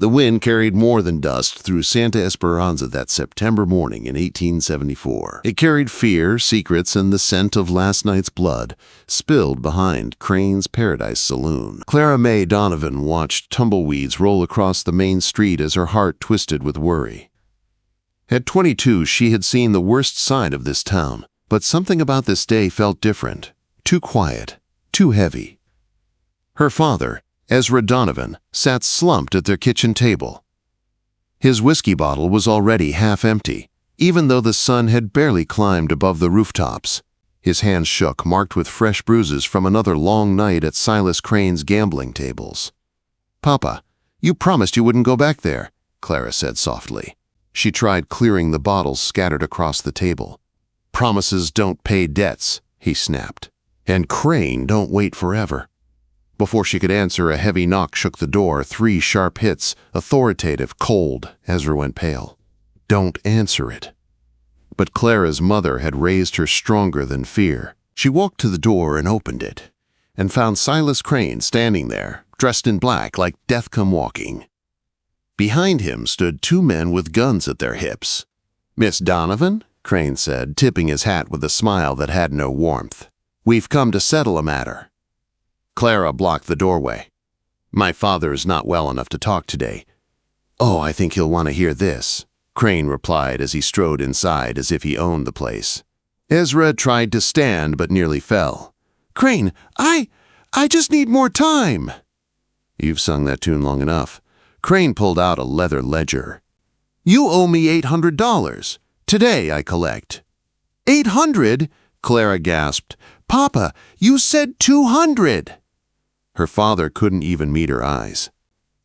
The wind carried more than dust through Santa Esperanza that September morning in 1874. It carried fear, secrets, and the scent of last night's blood, spilled behind Crane's Paradise Saloon. Clara May Donovan watched tumbleweeds roll across the main street as her heart twisted with worry. At 22, she had seen the worst side of this town, but something about this day felt different. Too quiet, too heavy. Her father, Ezra Donovan, sat slumped at their kitchen table. His whiskey bottle was already half empty, even though the sun had barely climbed above the rooftops. His hands shook, marked with fresh bruises from another long night at Silas Crane's gambling tables. "Papa, you promised you wouldn't go back there," Clara said softly. She tried clearing the bottles scattered across the table. "Promises don't pay debts," he snapped. "And Crane don't wait forever." Before she could answer, a heavy knock shook the door, 3 sharp hits, authoritative, cold. Ezra went pale. "Don't answer it." But Clara's mother had raised her stronger than fear. She walked to the door and opened it, and found Silas Crane standing there, dressed in black like death come walking. Behind him stood 2 men with guns at their hips. "Miss Donovan?" Crane said, tipping his hat with a smile that had no warmth. "We've come to settle a matter." Clara blocked the doorway. "My father is not well enough to talk today." "Oh, I think he'll want to hear this," Crane replied as he strode inside as if he owned the place. Ezra tried to stand but nearly fell. "Crane, I just need more time." "You've sung that tune long enough." Crane pulled out a leather ledger. "You owe me $800. Today I collect." "800?" Clara gasped. "Papa, you said 200. Her father couldn't even meet her eyes.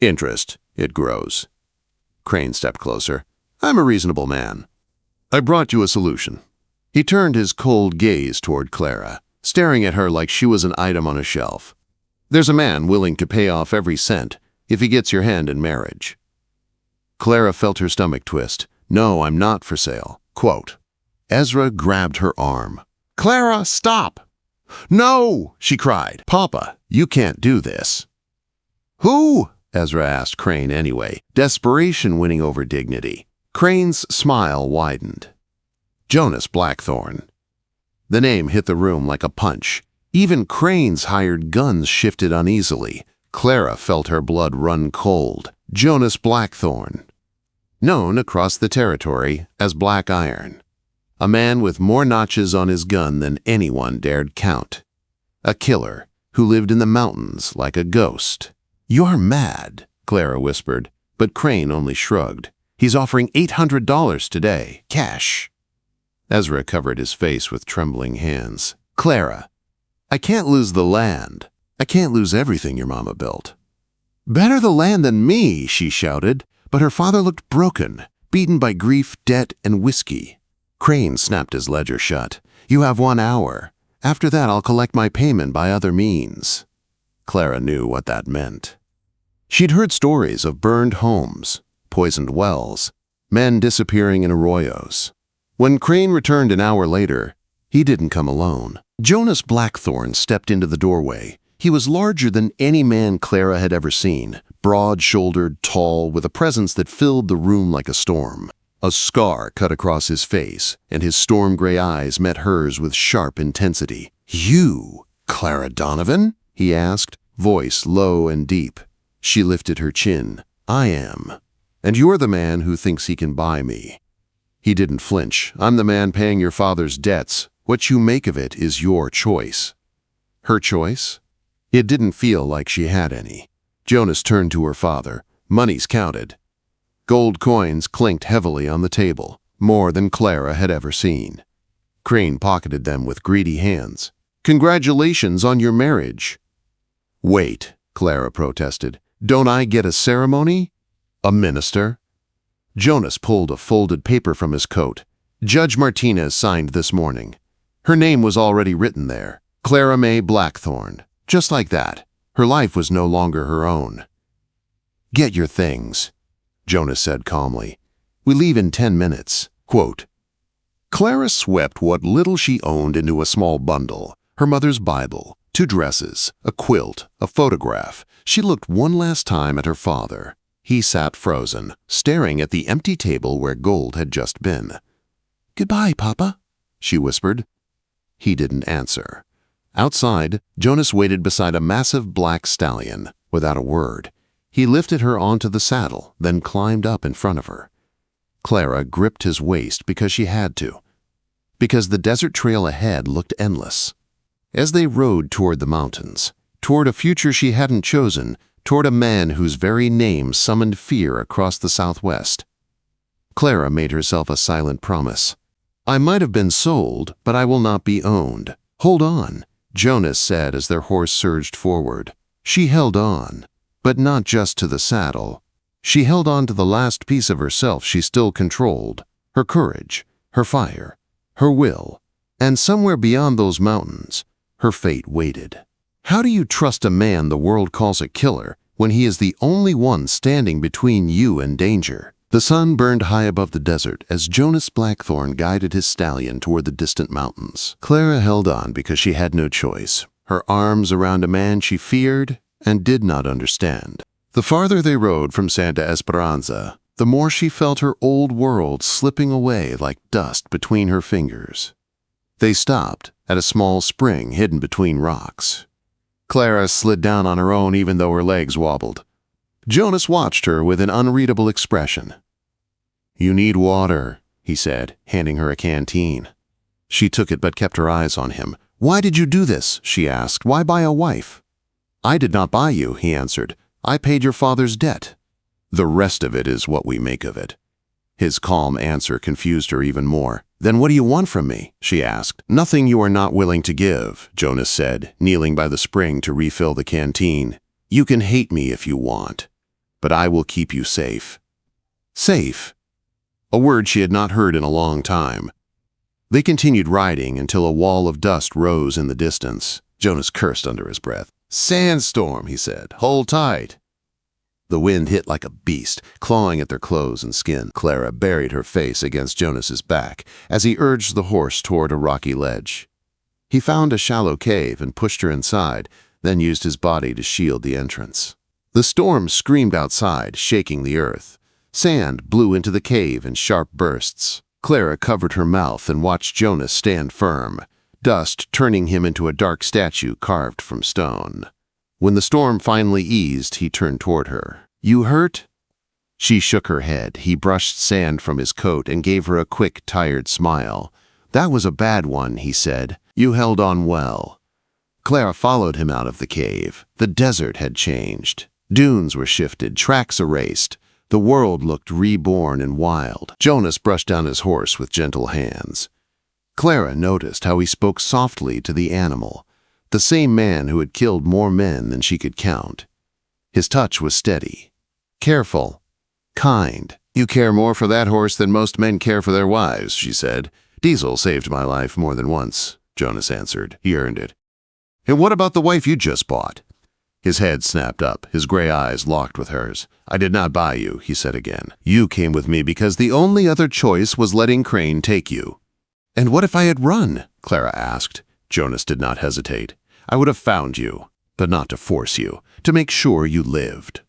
"Interest, it grows." Crane stepped closer. "I'm a reasonable man. I brought you a solution." He turned his cold gaze toward Clara, staring at her like she was an item on a shelf. "There's a man willing to pay off every cent if he gets your hand in marriage." Clara felt her stomach twist. "No, I'm not for sale." Quote. Ezra grabbed her arm. "Clara, stop!" "No!" she cried. "Papa, you can't do this." "Who?" Ezra asked Crane anyway, desperation winning over dignity. Crane's smile widened. "Jonas Blackthornne." The name hit the room like a punch. Even Crane's hired guns shifted uneasily. Clara felt her blood run cold. Jonas Blackthornne. Known across the territory as Black Iron. A man with more notches on his gun than anyone dared count. A killer who lived in the mountains like a ghost. "You're mad," Clara whispered, but Crane only shrugged. "He's offering $800 today, cash." Ezra covered his face with trembling hands. "Clara, I can't lose the land. I can't lose everything your mama built." "Better the land than me," she shouted, but her father looked broken, beaten by grief, debt, and whiskey. Crane snapped his ledger shut. "You have 1 hour. After that, I'll collect my payment by other means." Clara knew what that meant. She'd heard stories of burned homes, poisoned wells, men disappearing in arroyos. When Crane returned an hour later, he didn't come alone. Jonas Blackthornne stepped into the doorway. He was larger than any man Clara had ever seen, broad-shouldered, tall, with a presence that filled the room like a storm. A scar cut across his face, and his storm-gray eyes met hers with sharp intensity. "You, Clara Donovan?" he asked, voice low and deep. She lifted her chin. "I am. And you're the man who thinks he can buy me." He didn't flinch. "I'm the man paying your father's debts. What you make of it is your choice." Her choice? It didn't feel like she had any. Jonas turned to her father. Money's counted. Gold coins clinked heavily on the table, more than Clara had ever seen. Crane pocketed them with greedy hands. "Congratulations on your marriage." "Wait," Clara protested. "Don't I get a ceremony? A minister?" Jonas pulled a folded paper from his coat. "Judge Martinez signed this morning." Her name was already written there. Clara May Blackthornne. Just like that. Her life was no longer her own. "Get your things," Jonas said calmly. "We leave in 10 minutes." Quote. Clara swept what little she owned into a small bundle. Her mother's Bible, 2 dresses, a quilt, a photograph. She looked one last time at her father. He sat frozen, staring at the empty table where gold had just been. "Goodbye, Papa," she whispered. He didn't answer. Outside, Jonas waited beside a massive black stallion, without a word. He lifted her onto the saddle, then climbed up in front of her. Clara gripped his waist because she had to, because the desert trail ahead looked endless. As they rode toward the mountains, toward a future she hadn't chosen, toward a man whose very name summoned fear across the southwest, Clara made herself a silent promise. "I might have been sold, but I will not be owned. Hold on," Jonas said as their horse surged forward. She held on, but not just to the saddle. She held on to the last piece of herself she still controlled, her courage, her fire, her will, and somewhere beyond those mountains, her fate waited. How do you trust a man the world calls a killer when he is the only one standing between you and danger? The sun burned high above the desert as Jonas Blackthornne guided his stallion toward the distant mountains. Clara held on because she had no choice, her arms around a man she feared and did not understand. The farther they rode from Santa Esperanza, the more she felt her old world slipping away like dust between her fingers. They stopped at a small spring hidden between rocks. Clara slid down on her own even though her legs wobbled. Jonas watched her with an unreadable expression. "You need water," he said, handing her a canteen. She took it but kept her eyes on him. "Why did you do this?" she asked. "Why buy a wife?" "I did not buy you," he answered. "I paid your father's debt. The rest of it is what we make of it." His calm answer confused her even more. "Then what do you want from me?" she asked. "Nothing you are not willing to give," Jonas said, kneeling by the spring to refill the canteen. "You can hate me if you want, but I will keep you safe." Safe? A word she had not heard in a long time. They continued riding until a wall of dust rose in the distance. Jonas cursed under his breath. "Sandstorm," he said. "Hold tight." The wind hit like a beast, clawing at their clothes and skin. Clara buried her face against Jonas's back as he urged the horse toward a rocky ledge. He found a shallow cave and pushed her inside, then used his body to shield the entrance. The storm screamed outside, shaking the earth. Sand blew into the cave in sharp bursts. Clara covered her mouth and watched Jonas stand firm, dust turning him into a dark statue carved from stone. When the storm finally eased, he turned toward her. "You hurt?" She shook her head. He brushed sand from his coat and gave her a quick, tired smile. "That was a bad one," he said. "You held on well." Clara followed him out of the cave. The desert had changed. Dunes were shifted, tracks erased. The world looked reborn and wild. Jonas brushed down his horse with gentle hands. Clara noticed how he spoke softly to the animal, the same man who had killed more men than she could count. His touch was steady, careful, kind. "You care more for that horse than most men care for their wives," she said. "Diesel saved my life more than once," Jonas answered. "He earned it." "And what about the wife you just bought?" His head snapped up, his gray eyes locked with hers. "I did not buy you," he said again. "You came with me because the only other choice was letting Crane take you." "And what if I had run?" Clara asked. Jonas did not hesitate. "I would have found you, but not to force you, to make sure you lived."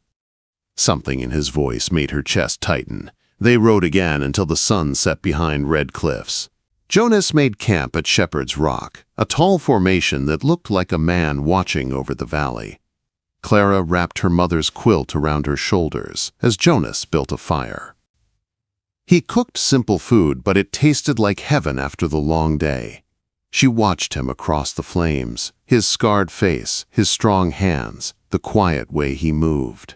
Something in his voice made her chest tighten. They rode again until the sun set behind red cliffs. Jonas made camp at Shepherd's Rock, a tall formation that looked like a man watching over the valley. Clara wrapped her mother's quilt around her shoulders as Jonas built a fire. He cooked simple food, but it tasted like heaven after the long day. She watched him across the flames, his scarred face, his strong hands, the quiet way he moved.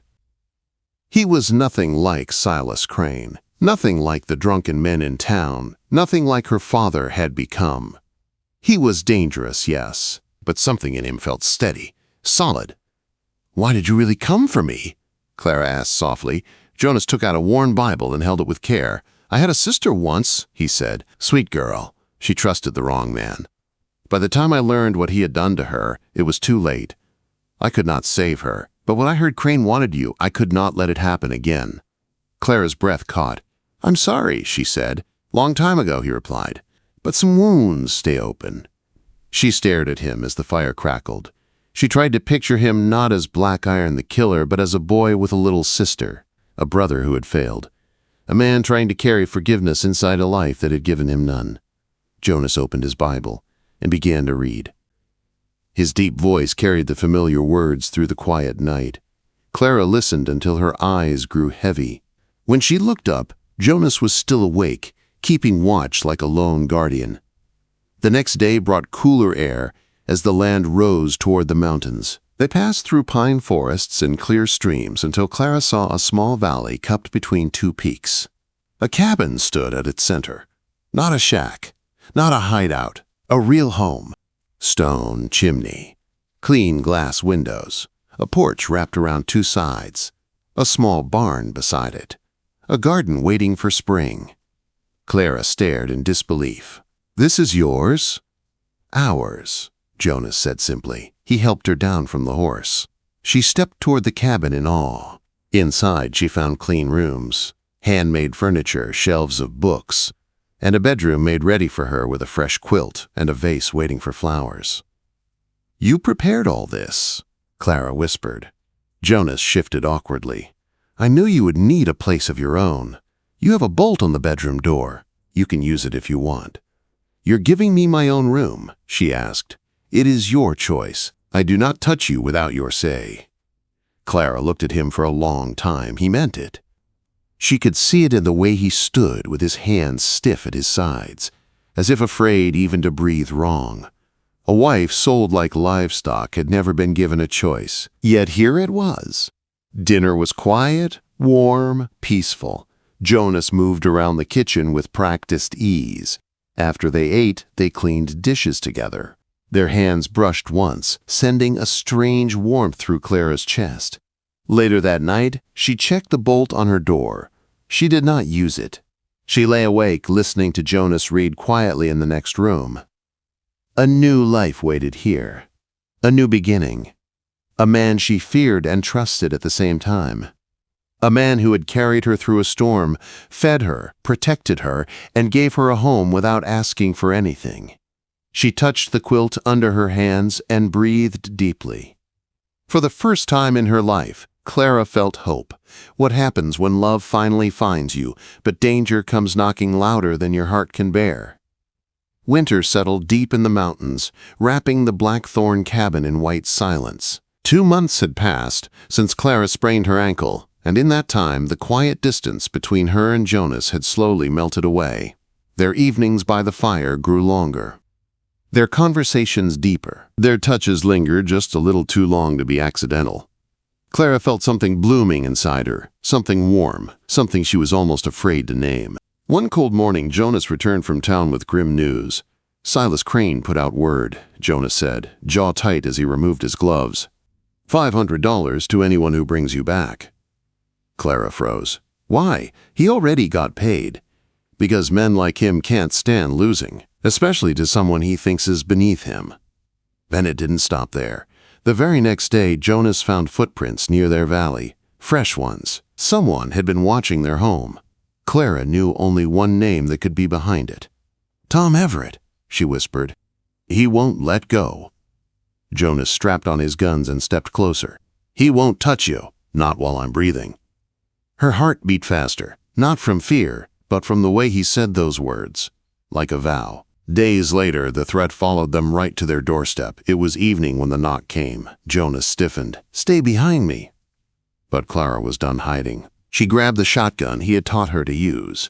He was nothing like Silas Crane, nothing like the drunken men in town, nothing like her father had become. He was dangerous, yes, but something in him felt steady, solid. "Why did you really come for me?" Clara asked softly. Jonas took out a worn Bible and held it with care. "I had a sister once," he said. "Sweet girl. She trusted the wrong man. By the time I learned what he had done to her, it was too late. I could not save her, but when I heard Crane wanted you, I could not let it happen again." Clara's breath caught. "I'm sorry," she said. "Long time ago," he replied. "But some wounds stay open." She stared at him as the fire crackled. She tried to picture him not as Black Iron the killer, but as a boy with a little sister. a brother who had failed, a man trying to carry forgiveness inside a life that had given him none. Jonas opened his Bible and began to read. His deep voice carried the familiar words through the quiet night. Clara listened until her eyes grew heavy. When she looked up, Jonas was still awake, keeping watch like a lone guardian. The next day brought cooler air as the land rose toward the mountains. They passed through pine forests and clear streams until Clara saw a small valley cupped between two peaks. A cabin stood at its center. Not a shack, not a hideout, a real home. Stone chimney, clean glass windows, a porch wrapped around two sides, a small barn beside it, a garden waiting for spring. Clara stared in disbelief. "This is yours?" "Ours," Jonas said simply. He helped her down from the horse. She stepped toward the cabin in awe. Inside she found clean rooms, handmade furniture, shelves of books, and a bedroom made ready for her with a fresh quilt and a vase waiting for flowers. "You prepared all this," Clara whispered. Jonas shifted awkwardly. "I knew you would need a place of your own. You have a bolt on the bedroom door. You can use it if you want." "You're giving me my own room?" she asked. "It is your choice. I do not touch you without your say." Clara looked at him for a long time. He meant it. She could see it in the way he stood with his hands stiff at his sides, as if afraid even to breathe wrong. A wife sold like livestock had never been given a choice. Yet here it was. Dinner was quiet, warm, peaceful. Jonas moved around the kitchen with practiced ease. After they ate, they cleaned dishes together. Their hands brushed once, sending a strange warmth through Clara's chest. Later that night, she checked the bolt on her door. She did not use it. She lay awake, listening to Jonas read quietly in the next room. A new life waited here. A new beginning. A man she feared and trusted at the same time. A man who had carried her through a storm, fed her, protected her, and gave her a home without asking for anything. She touched the quilt under her hands and breathed deeply. For the first time in her life, Clara felt hope. What happens when love finally finds you, but danger comes knocking louder than your heart can bear? Winter settled deep in the mountains, wrapping the Blackthornne cabin in white silence. 2 months had passed since Clara sprained her ankle, and in that time the quiet distance between her and Jonas had slowly melted away. Their evenings by the fire grew longer. Their conversations deeper. Their touches lingered just a little too long to be accidental. Clara felt something blooming inside her, something warm, something she was almost afraid to name. One cold morning, Jonas returned from town with grim news. "Silas Crane put out word," Jonas said, jaw tight as he removed his gloves. $500 to anyone who brings you back." Clara froze. "Why? He already got paid." "Because men like him can't stand losing, especially to someone he thinks is beneath him." Then it didn't stop there. The very next day, Jonas found footprints near their valley, fresh ones. Someone had been watching their home. Clara knew only one name that could be behind it. "Tom Everett," she whispered. "He won't let go." Jonas strapped on his guns and stepped closer. "He won't touch you, not while I'm breathing." Her heart beat faster, not from fear, but from the way he said those words, like a vow. Days later, the threat followed them right to their doorstep. It was evening when the knock came. Jonas stiffened. "Stay behind me." But Clara was done hiding. She grabbed the shotgun he had taught her to use.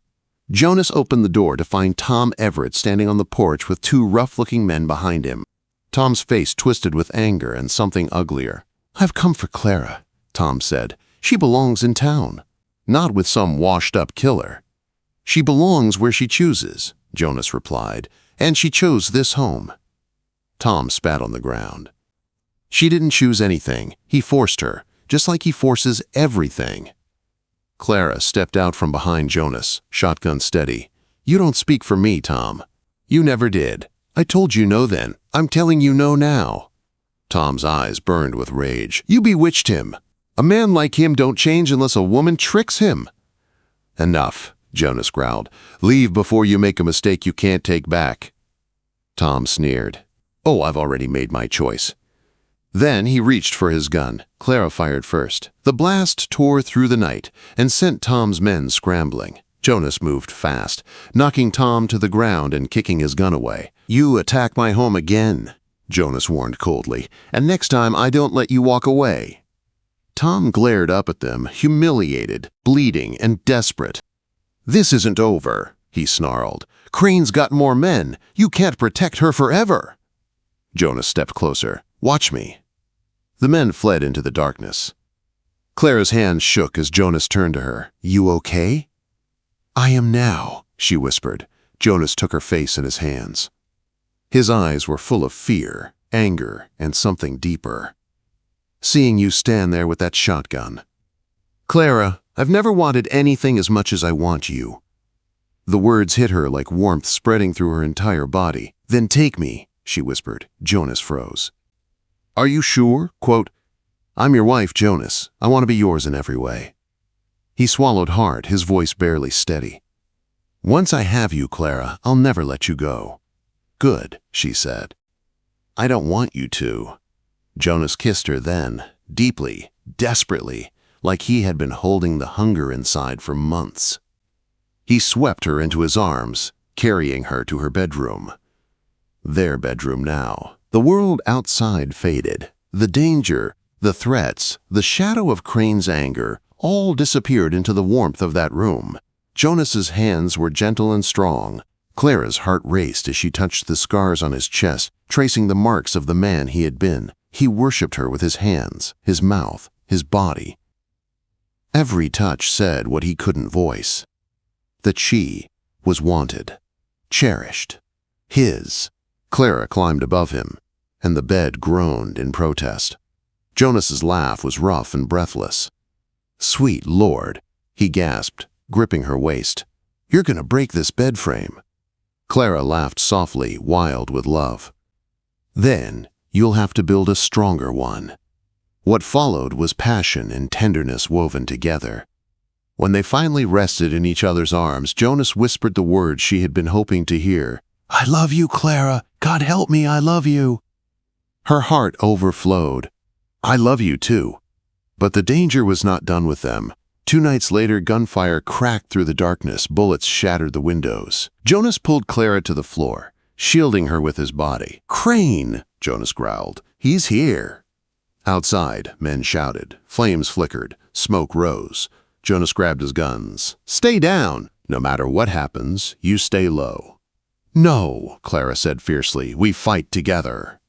Jonas opened the door to find Tom Everett standing on the porch with 2 rough-looking men behind him. Tom's face twisted with anger and something uglier. "I've come for Clara," Tom said. "She belongs in town, not with some washed-up killer." "She belongs where she chooses," Jonas replied, "and she chose this home." Tom spat on the ground. "She didn't choose anything. He forced her, just like he forces everything." Clara stepped out from behind Jonas, shotgun steady. "You don't speak for me, Tom. You never did. I told you no then. I'm telling you no now." Tom's eyes burned with rage. "You bewitched him. A man like him don't change unless a woman tricks him." "Enough," Jonas growled. "Leave before you make a mistake you can't take back." Tom sneered. "Oh, I've already made my choice." Then he reached for his gun. Clara fired first. The blast tore through the night and sent Tom's men scrambling. Jonas moved fast, knocking Tom to the ground and kicking his gun away. "You attack my home again," Jonas warned coldly, "and next time I don't let you walk away." Tom glared up at them, humiliated, bleeding, and desperate. "This isn't over," he snarled. "Crane's got more men. You can't protect her forever." Jonas stepped closer. "Watch me." The men fled into the darkness. Clara's hand shook as Jonas turned to her. "You okay?" "I am now," she whispered. Jonas took her face in his hands. His eyes were full of fear, anger, and something deeper. "Seeing you stand there with that shotgun. Clara, I've never wanted anything as much as I want you." The words hit her like warmth spreading through her entire body. "Then take me," she whispered. Jonas froze. "Are you sure?" Quote, "I'm your wife, Jonas. I want to be yours in every way." He swallowed hard, his voice barely steady. "Once I have you, Clara, I'll never let you go." "Good," she said. "I don't want you to." Jonas kissed her then, deeply, desperately, like he had been holding the hunger inside for months. He swept her into his arms, carrying her to her bedroom. Their bedroom now. The world outside faded. The danger, the threats, the shadow of Crane's anger, all disappeared into the warmth of that room. Jonas's hands were gentle and strong. Clara's heart raced as she touched the scars on his chest, tracing the marks of the man he had been. He worshipped her with his hands, his mouth, his body. Every touch said what he couldn't voice. That she was wanted, cherished, his. Clara climbed above him, and the bed groaned in protest. Jonas's laugh was rough and breathless. "Sweet Lord," he gasped, gripping her waist. "You're gonna break this bed frame." Clara laughed softly, wild with love. "Then you'll have to build a stronger one." What followed was passion and tenderness woven together. When they finally rested in each other's arms, Jonas whispered the words she had been hoping to hear. "I love you, Clara. God help me, I love you." Her heart overflowed. "I love you too." But the danger was not done with them. 2 nights later, gunfire cracked through the darkness. Bullets shattered the windows. Jonas pulled Clara to the floor, shielding her with his body. "Crane!" Jonas growled. "He's here." Outside, men shouted. Flames flickered. Smoke rose. Jonas grabbed his guns. "Stay down! No matter what happens, you stay low." "No," Clara said fiercely. "We fight together."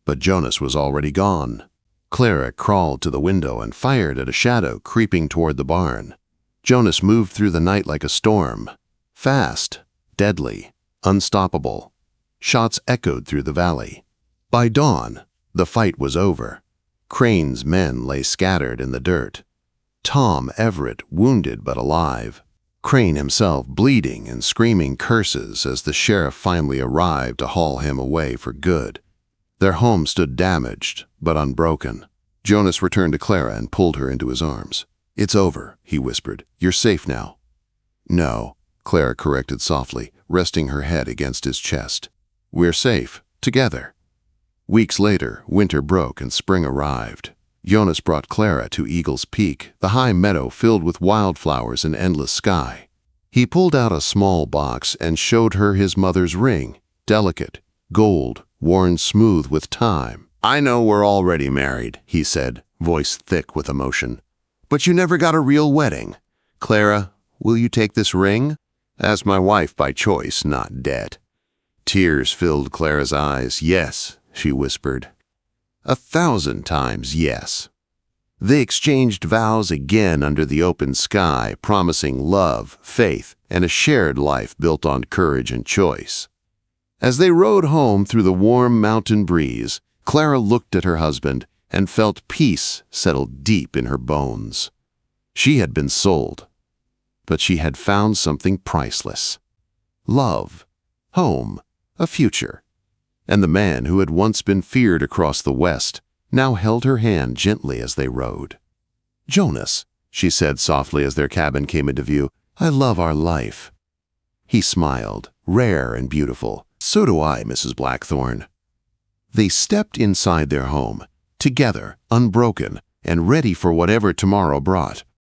But Jonas was already gone. Clara crawled to the window and fired at a shadow creeping toward the barn. Jonas moved through the night like a storm. Fast, deadly, unstoppable. Shots echoed through the valley. By dawn, the fight was over. Crane's men lay scattered in the dirt. Tom Everett wounded but alive. Crane himself bleeding and screaming curses as the sheriff finally arrived to haul him away for good. Their home stood damaged, but unbroken. Jonas returned to Clara and pulled her into his arms. "It's over," he whispered. "You're safe now." "No," Clara corrected softly, resting her head against his chest. "We're safe, together." Weeks later, winter broke and spring arrived. Jonas brought Clara to Eagle's Peak, the high meadow filled with wildflowers and endless sky. He pulled out a small box and showed her his mother's ring, delicate, gold, worn smooth with time. "I know we're already married," he said, voice thick with emotion. "But you never got a real wedding. Clara, will you take this ring? As my wife by choice, not debt." Tears filled Clara's eyes. "Yes," she whispered. 1,000 times yes. They exchanged vows again under the open sky, promising love, faith, and a shared life built on courage and choice. As they rode home through the warm mountain breeze, Clara looked at her husband and felt peace settle deep in her bones. She had been sold, but she had found something priceless. Love, home, a future. And the man who had once been feared across the West now held her hand gently as they rode. "Jonas," she said softly as their cabin came into view, "I love our life." He smiled, rare and beautiful. "So do I, Mrs. Blackthornne." They stepped inside their home, together, unbroken, and ready for whatever tomorrow brought.